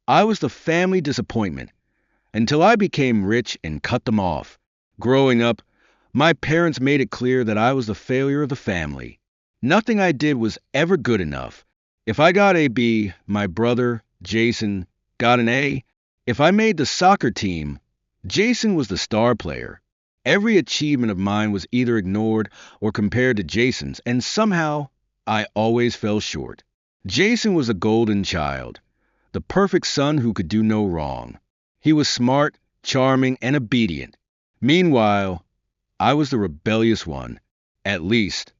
I was the family disappointment until I became rich and cut them off. Growing up, my parents made it clear that I was the failure of the family. Nothing I did was ever good enough. If I got a B, my brother, Jason, got an A. If I made the soccer team, Jason was the star player. Every achievement of mine was either ignored or compared to Jason's, and somehow I always fell short. Jason was a golden child, the perfect son who could do no wrong. He was smart, charming, and obedient. Meanwhile, I was the rebellious one. At least,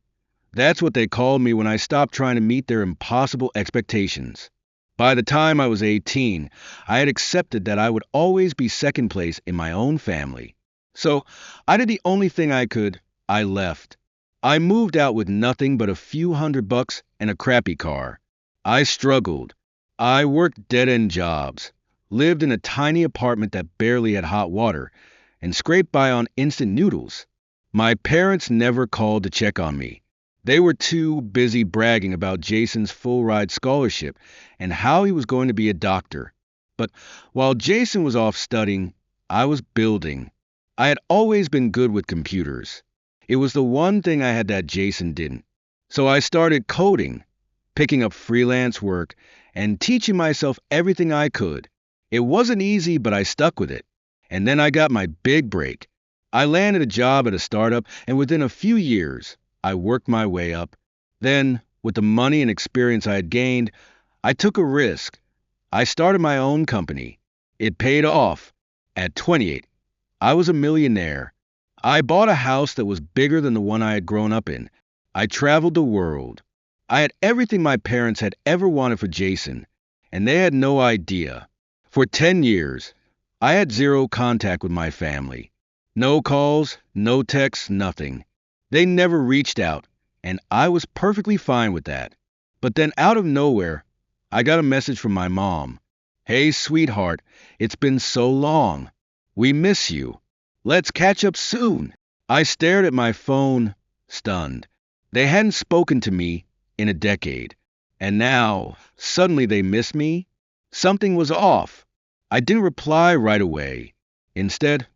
that's what they called me when I stopped trying to meet their impossible expectations. By the time I was 18, I had accepted that I would always be second place in my own family. So I did the only thing I could. I left. I moved out with nothing but a few $100 and a crappy car. I struggled. I worked dead-end jobs, lived in a tiny apartment that barely had hot water, and scraped by on instant noodles. My parents never called to check on me. They were too busy bragging about Jason's full-ride scholarship and how he was going to be a doctor. But while Jason was off studying, I was building. I had always been good with computers. It was the one thing I had that Jason didn't. So I started coding, picking up freelance work, and teaching myself everything I could. It wasn't easy, but I stuck with it. And then I got my big break. I landed a job at a startup, and within a few years, I worked my way up. Then, with the money and experience I had gained, I took a risk. I started my own company. It paid off. At 28, I was a millionaire. I bought a house that was bigger than the one I had grown up in. I traveled the world. I had everything my parents had ever wanted for Jason, and they had no idea. For 10 years, I had zero contact with my family. No calls, no texts, nothing. They never reached out, and I was perfectly fine with that. But then out of nowhere, I got a message from my mom. "Hey, sweetheart, it's been so long. We miss you. Let's catch up soon." I stared at my phone, stunned. They hadn't spoken to me in a decade. And now, suddenly they miss me? Something was off. I didn't reply right away. Instead,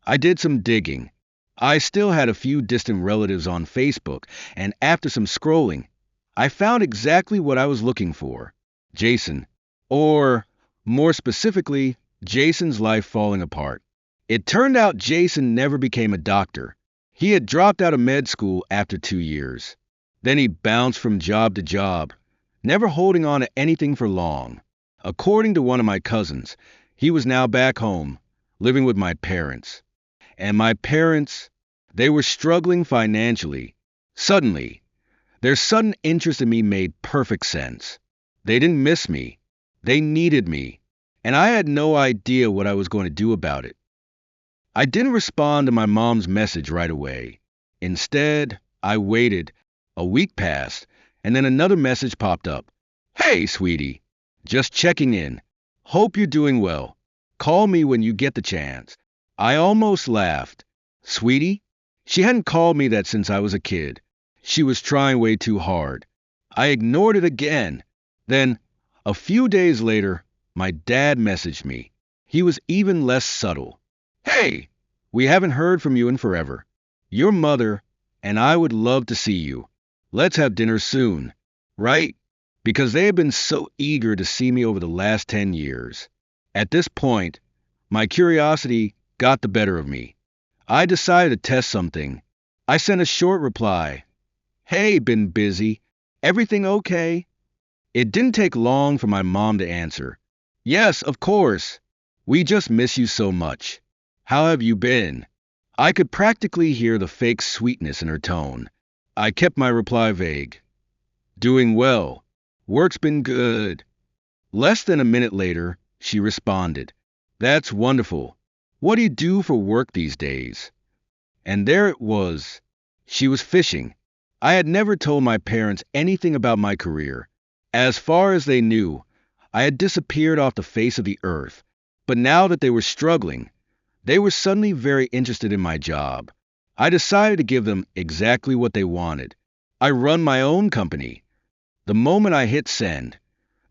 I did some digging. I still had a few distant relatives on Facebook, and after some scrolling, I found exactly what I was looking for. Jason. Or, more specifically, Jason's life falling apart. It turned out Jason never became a doctor. He had dropped out of med school after 2 years. Then he bounced from job to job, never holding on to anything for long. According to one of my cousins, he was now back home, living with my parents. And my parents, they were struggling financially. Suddenly, their sudden interest in me made perfect sense. They didn't miss me. They needed me. And I had no idea what I was going to do about it. I didn't respond to my mom's message right away. Instead, I waited. A week passed, and then another message popped up. "Hey, sweetie. Just checking in. Hope you're doing well. Call me when you get the chance." I almost laughed. Sweetie? She hadn't called me that since I was a kid. She was trying way too hard. I ignored it again. Then, a few days later, my dad messaged me. He was even less subtle. "Hey, we haven't heard from you in forever. Your mother and I would love to see you. Let's have dinner soon." Right? Because they had been so eager to see me over the last 10 years. At this point, my curiosity got the better of me. I decided to test something. I sent a short reply. "Hey, been busy. Everything okay?" It didn't take long for my mom to answer. "Yes, of course. We just miss you so much. How have you been?" I could practically hear the fake sweetness in her tone. I kept my reply vague. "Doing well. Work's been good." Less than a minute later, she responded. "That's wonderful. What do you do for work these days?" And there it was. She was fishing. I had never told my parents anything about my career. As far as they knew, I had disappeared off the face of the earth. But now that they were struggling, they were suddenly very interested in my job. I decided to give them exactly what they wanted. I run my own company. The moment I hit send,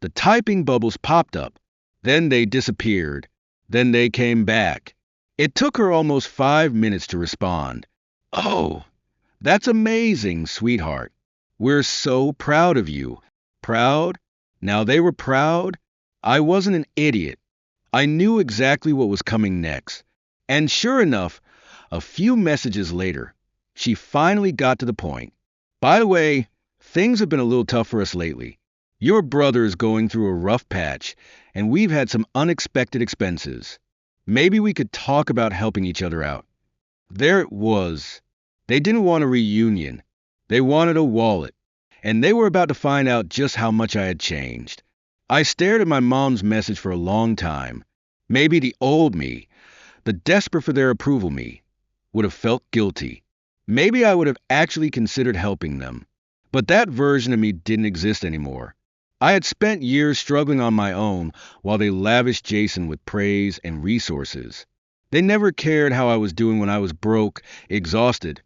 the typing bubbles popped up. Then they disappeared. Then they came back. It took her almost 5 minutes to respond. Oh, that's amazing, sweetheart. We're so proud of you. Proud? Now they were proud? I wasn't an idiot. I knew exactly what was coming next. And sure enough, a few messages later, she finally got to the point. By the way, things have been a little tough for us lately. Your brother is going through a rough patch, and we've had some unexpected expenses. Maybe we could talk about helping each other out. There it was. They didn't want a reunion. They wanted a wallet, and they were about to find out just how much I had changed. I stared at my mom's message for a long time. Maybe the old me, the desperate for their approval me, would have felt guilty. Maybe I would have actually considered helping them. But that version of me didn't exist anymore. I had spent years struggling on my own while they lavished Jason with praise and resources. They never cared how I was doing when I was broke, exhausted,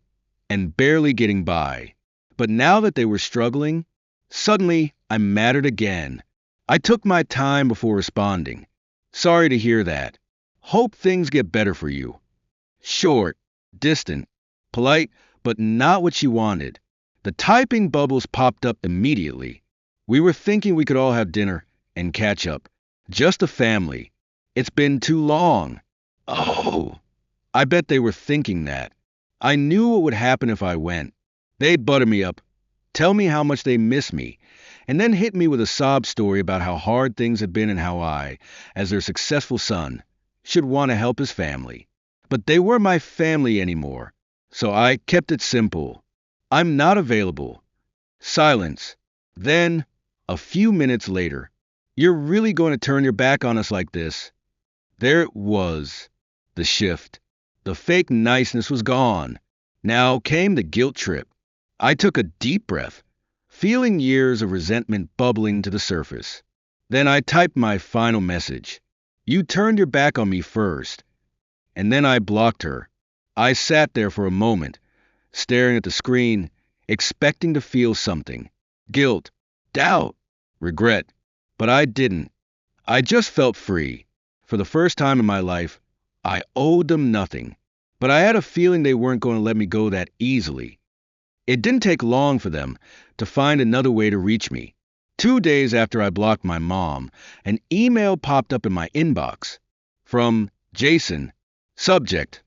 and barely getting by. But now that they were struggling, suddenly I mattered again. I took my time before responding. Sorry to hear that. Hope things get better for you. Short, distant, polite, but not what she wanted. The typing bubbles popped up immediately. We were thinking we could all have dinner and catch up. Just a family. It's been too long. Oh, I bet they were thinking that. I knew what would happen if I went. They'd butter me up, tell me how much they miss me, and then hit me with a sob story about how hard things had been and how I, as their successful son, should want to help his family. But they weren't my family anymore, so I kept it simple. I'm not available. Silence. Then, a few minutes later, you're really going to turn your back on us like this? There it was. The shift. The fake niceness was gone. Now came the guilt trip. I took a deep breath, feeling years of resentment bubbling to the surface. Then I typed my final message. You turned your back on me first. And then I blocked her. I sat there for a moment, staring at the screen, expecting to feel something. Guilt, doubt, regret. But I didn't. I just felt free. For the first time in my life, I owed them nothing. But I had a feeling they weren't going to let me go that easily. It didn't take long for them to find another way to reach me. 2 days after I blocked my mom, an email popped up in my inbox. From Jason. Subject.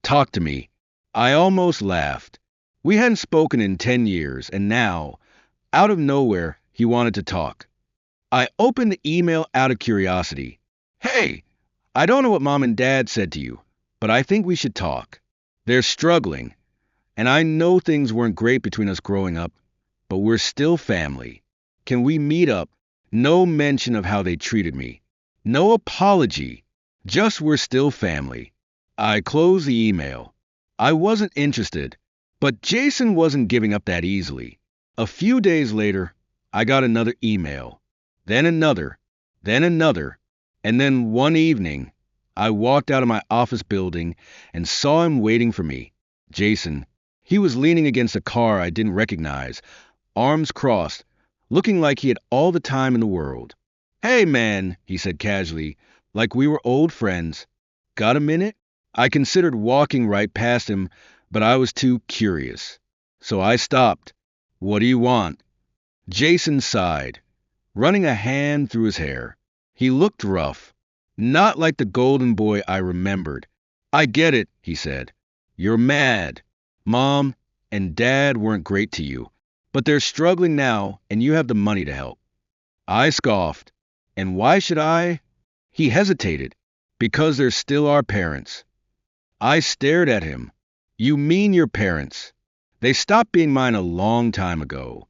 Talk to me. I almost laughed. We hadn't spoken in 10 years, and now, out of nowhere, he wanted to talk. I opened the email out of curiosity. Hey, I don't know what Mom and Dad said to you, but I think we should talk. They're struggling, and I know things weren't great between us growing up, but we're still family. Can we meet up? No mention of how they treated me. No apology. Just we're still family. I closed the email. I wasn't interested, but Jason wasn't giving up that easily. A few days later, I got another email. Then another. Then another. And then one evening, I walked out of my office building and saw him waiting for me. Jason. He was leaning against a car I didn't recognize, arms crossed, looking like he had all the time in the world. Hey, man, he said casually, like we were old friends. Got a minute? I considered walking right past him, but I was too curious. So I stopped. What do you want? Jason sighed, running a hand through his hair. He looked rough, not like the golden boy I remembered. I get it, he said. You're mad. Mom and Dad weren't great to you, but they're struggling now, and you have the money to help. I scoffed. And why should I? He hesitated. Because they're still our parents. I stared at him. You mean your parents? They stopped being mine a long time ago.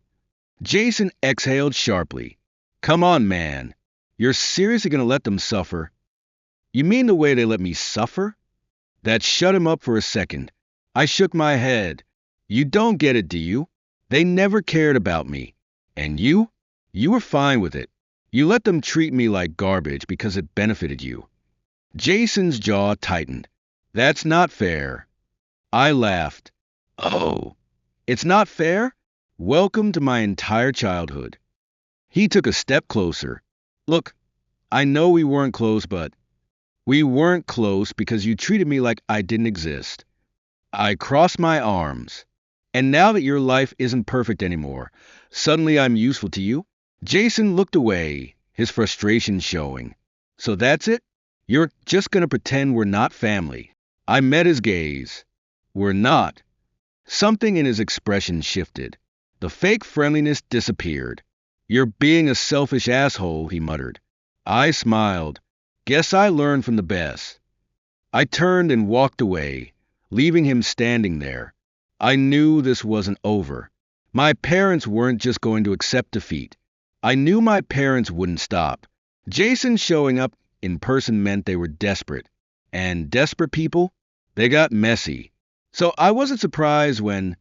Jason exhaled sharply. Come on, man. You're seriously going to let them suffer? You mean the way they let me suffer? That shut him up for a second. I shook my head. You don't get it, do you? They never cared about me. And you? You were fine with it. You let them treat me like garbage because it benefited you. Jason's jaw tightened. That's not fair. I laughed. Oh, it's not fair? Welcome to my entire childhood. He took a step closer. Look, I know we weren't close, but we weren't close because you treated me like I didn't exist. I crossed my arms. And now that your life isn't perfect anymore, suddenly I'm useful to you? Jason looked away, his frustration showing. So that's it? You're just gonna pretend we're not family. I met his gaze. We're not. Something in his expression shifted. The fake friendliness disappeared. You're being a selfish asshole, he muttered. I smiled. Guess I learned from the best. I turned and walked away, leaving him standing there. I knew this wasn't over. My parents weren't just going to accept defeat. I knew my parents wouldn't stop. Jason showing up in person meant they were desperate. And desperate people? They got messy. So I wasn't surprised when,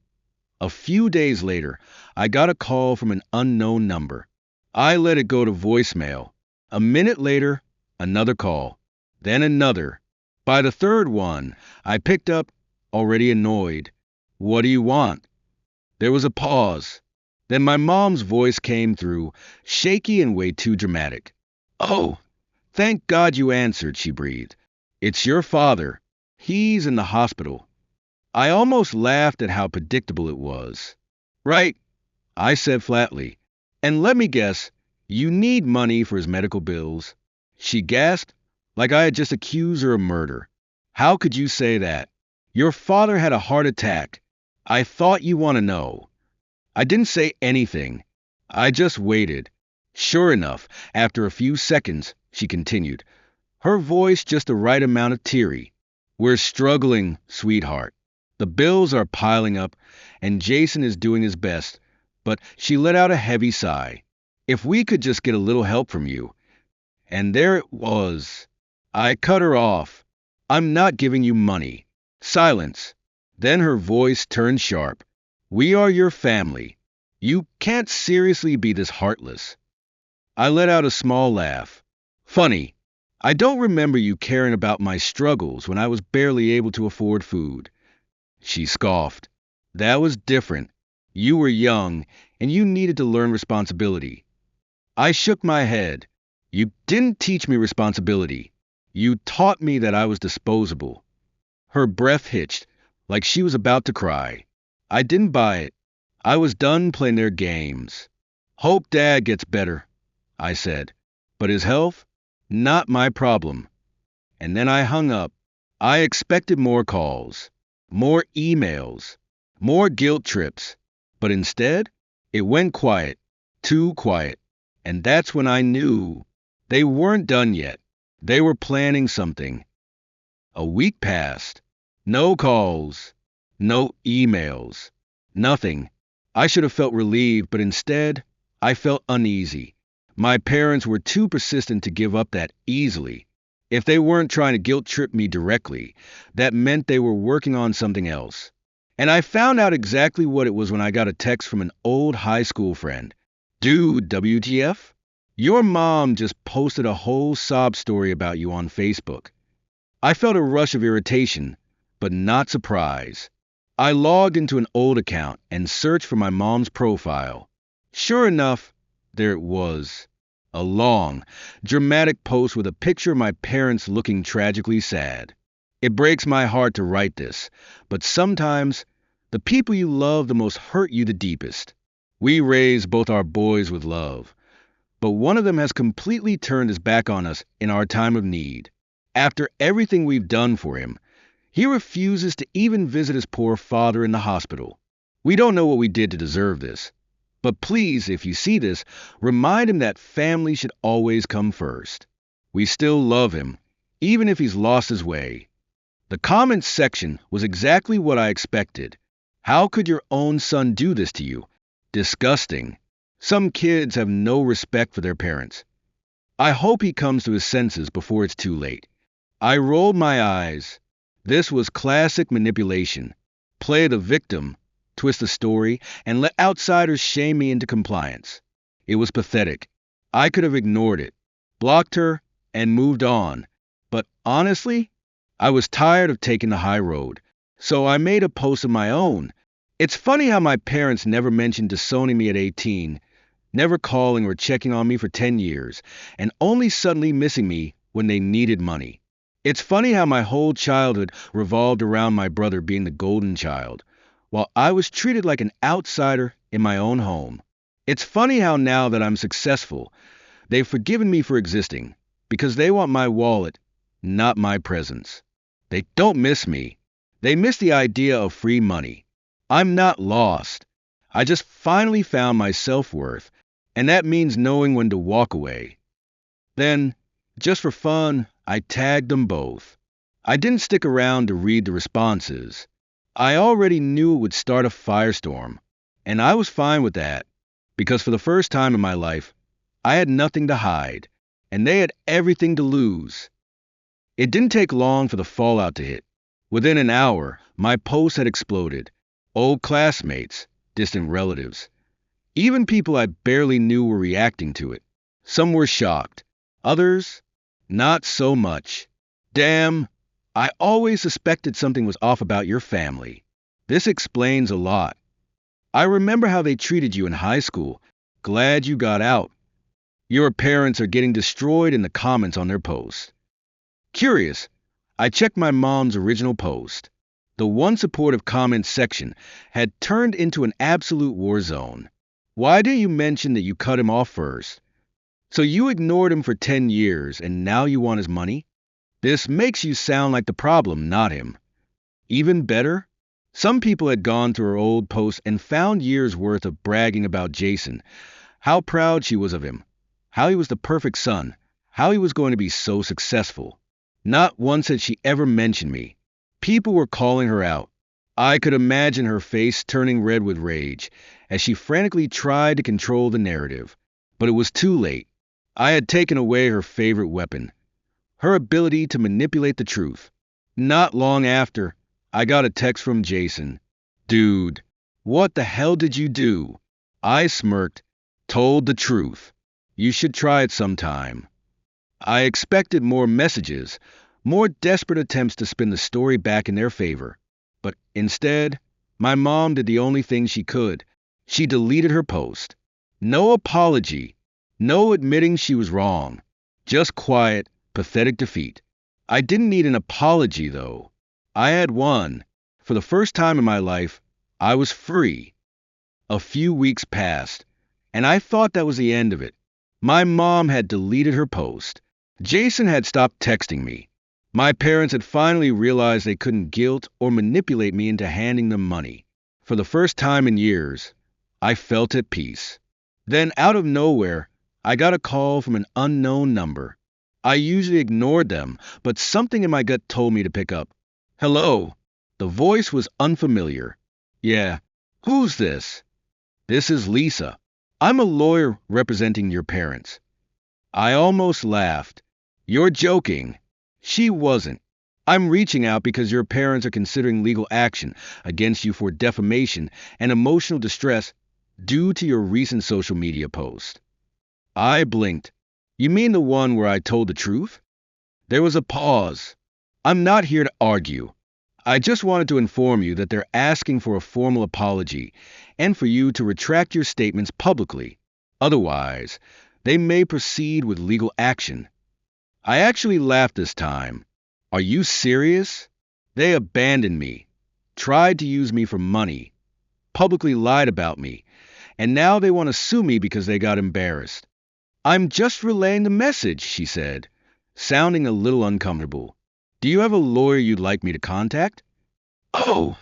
a few days later, I got a call from an unknown number. I let it go to voicemail. A minute later, another call. Then another. By the third one, I picked up, already annoyed. What do you want? There was a pause. Then my mom's voice came through, shaky and way too dramatic. Oh, thank God you answered, she breathed. It's your father. He's in the hospital. I almost laughed at how predictable it was. Right, I said flatly. And let me guess, you need money for his medical bills. She gasped, like I had just accused her of murder. How could you say that? Your father had a heart attack. I thought you want to know. I didn't say anything. I just waited. Sure enough, after a few seconds, she continued, her voice just the right amount of teary. We're struggling, sweetheart. The bills are piling up, and Jason is doing his best, but she let out a heavy sigh. If we could just get a little help from you. And there it was. I cut her off. I'm not giving you money. Silence. Then her voice turned sharp. We are your family. You can't seriously be this heartless. I let out a small laugh. Funny. I don't remember you caring about my struggles when I was barely able to afford food. She scoffed. That was different. You were young, and you needed to learn responsibility. I shook my head. You didn't teach me responsibility. You taught me that I was disposable. Her breath hitched, like she was about to cry. I didn't buy it. I was done playing their games. Hope Dad gets better, I said. But his health? Not my problem. And then I hung up. I expected more calls, more emails, more guilt trips. But instead, it went quiet, too quiet. And that's when I knew they weren't done yet. They were planning something. A week passed. No calls. No emails. Nothing. I should have felt relieved, but instead, I felt uneasy. My parents were too persistent to give up that easily. If they weren't trying to guilt trip me directly, that meant they were working on something else. And I found out exactly what it was when I got a text from an old high school friend. Dude, WTF? Your mom just posted a whole sob story about you on Facebook. I felt a rush of irritation, but not surprise. I logged into an old account and searched for my mom's profile. Sure enough, there it was. A long, dramatic post with a picture of my parents looking tragically sad. It breaks my heart to write this, but sometimes the people you love the most hurt you the deepest. We raise both our boys with love, but one of them has completely turned his back on us in our time of need. After everything we've done for him, he refuses to even visit his poor father in the hospital. We don't know what we did to deserve this. But please, if you see this, remind him that family should always come first. We still love him, even if he's lost his way. The comments section was exactly what I expected. How could your own son do this to you? Disgusting. Some kids have no respect for their parents. I hope he comes to his senses before it's too late. I rolled my eyes. This was classic manipulation. Play the victim, twist the story, and let outsiders shame me into compliance. It was pathetic. I could have ignored it, blocked her, and moved on. But honestly, I was tired of taking the high road, so I made a post of my own. It's funny how my parents never mentioned disowning me at 18, never calling or checking on me for 10 years, and only suddenly missing me when they needed money. It's funny how my whole childhood revolved around my brother being the golden child, while I was treated like an outsider in my own home. It's funny how now that I'm successful, they've forgiven me for existing, because they want my wallet, not my presence. They don't miss me. They miss the idea of free money. I'm not lost. I just finally found my self-worth, and that means knowing when to walk away. Then, just for fun, I tagged them both. I didn't stick around to read the responses. I already knew it would start a firestorm, and I was fine with that, because for the first time in my life, I had nothing to hide, and they had everything to lose. It didn't take long for the fallout to hit. Within an hour, my post had exploded. Old classmates, distant relatives, even people I barely knew were reacting to it. Some were shocked. Others, not so much. Damn, I always suspected something was off about your family. This explains a lot. I remember how they treated you in high school. Glad you got out. Your parents are getting destroyed in the comments on their posts. Curious, I checked my mom's original post. The one supportive comment section had turned into an absolute war zone. Why didn't you mention that you cut him off first? So you ignored him for 10 years and now you want his money? This makes you sound like the problem, not him. Even better, some people had gone through her old posts and found years' worth of bragging about Jason, how proud she was of him, how he was the perfect son, how he was going to be so successful. Not once had she ever mentioned me. People were calling her out. I could imagine her face turning red with rage as she frantically tried to control the narrative. But it was too late. I had taken away her favorite weapon, her ability to manipulate the truth. Not long after, I got a text from Jason. Dude, what the hell did you do? I smirked, told the truth. You should try it sometime. I expected more messages, more desperate attempts to spin the story back in their favor. But instead, my mom did the only thing she could. She deleted her post. No apology. No admitting she was wrong. Just quiet, pathetic defeat. I didn't need an apology, though. I had one. For the first time in my life, I was free. A few weeks passed, and I thought that was the end of it. My mom had deleted her post. Jason had stopped texting me. My parents had finally realized they couldn't guilt or manipulate me into handing them money. For the first time in years, I felt at peace. Then, out of nowhere, I got a call from an unknown number. I usually ignored them, but something in my gut told me to pick up. Hello. The voice was unfamiliar. Yeah. Who's this? This is Lisa. I'm a lawyer representing your parents. I almost laughed. You're joking. She wasn't. I'm reaching out because your parents are considering legal action against you for defamation and emotional distress due to your recent social media post. I blinked. You mean the one where I told the truth? There was a pause. I'm not here to argue. I just wanted to inform you that they're asking for a formal apology and for you to retract your statements publicly. Otherwise, they may proceed with legal action. I actually laughed this time. Are you serious? They abandoned me, tried to use me for money, publicly lied about me, and now they want to sue me because they got embarrassed. I'm just relaying the message, she said, sounding a little uncomfortable. Do you have a lawyer you'd like me to contact? Oh,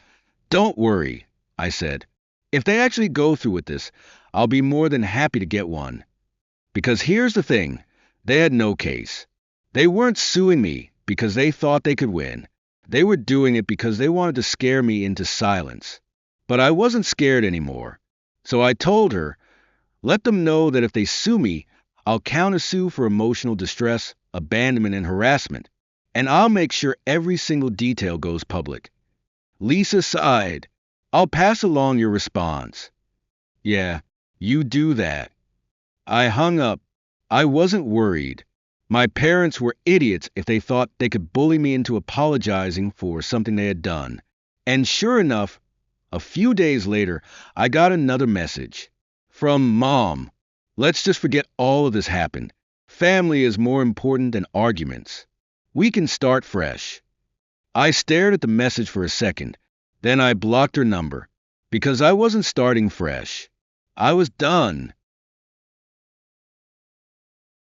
don't worry, I said. If they actually go through with this, I'll be more than happy to get one. Because here's the thing, they had no case. They weren't suing me because they thought they could win. They were doing it because they wanted to scare me into silence. But I wasn't scared anymore. So I told her, let them know that if they sue me, I'll countersue for emotional distress, abandonment, and harassment. And I'll make sure every single detail goes public. Lisa sighed. I'll pass along your response. Yeah, you do that. I hung up. I wasn't worried. My parents were idiots if they thought they could bully me into apologizing for something they had done. And sure enough, a few days later, I got another message. From Mom. Let's just forget all of this happened. Family is more important than arguments. We can start fresh. I stared at the message for a second. Then I blocked her number. Because I wasn't starting fresh. I was done.